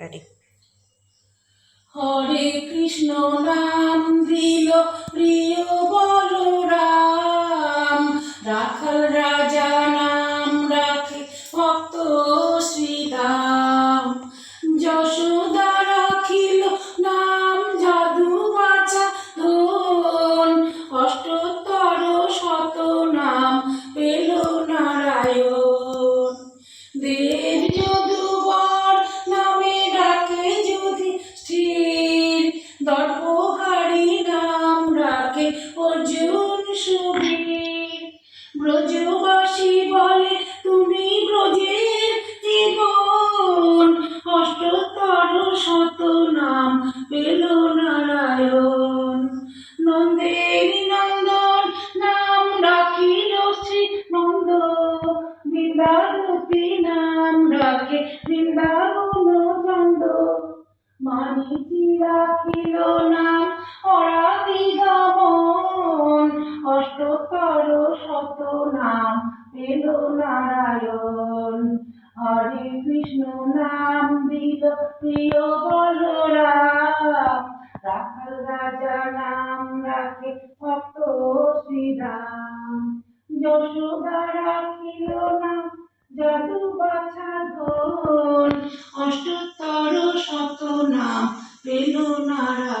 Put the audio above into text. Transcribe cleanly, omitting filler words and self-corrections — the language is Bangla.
রেডি। হরে কৃষ্ণ নাম দিল প্রিয় বলরাম, রাখাল রাজা নাম রাখে ভক্ত শ্রীরাম। যশোদা রাখিল নাম যাদু বাছা ধন, অষ্টোত্তর শত নাম পেল নারায়ণ। দেব যদুবর নামে ডাকে যুধিষ্ঠির, দর্পহারি নাম রাখে অর্জুন সুবীর। ব্রজবাসী বলে তুমি ব্রজের জীবন, অষ্টোত্তর শত নাম পেল নারায়ণ। নন্দের নন্দন নাম রাখিল শ্রী নন্দ, বৃন্দাবতী নাম রাখে বৃন্দাবন চন্দ। মানিকী রাখিল নাম অরাধি দমন, অষ্টোত্তর শত নাম পেল নারায়ণ। হরে কৃষ্ণ নাম দিল প্রিয় বলরাম, রাখাল রাজা নাম রাখে ভক্ত শ্রীরাম। যশোদা রাখিল নাম যাদু বাছা ধন, অষ্টোত্তর শত নাম পেল নারায়ণ।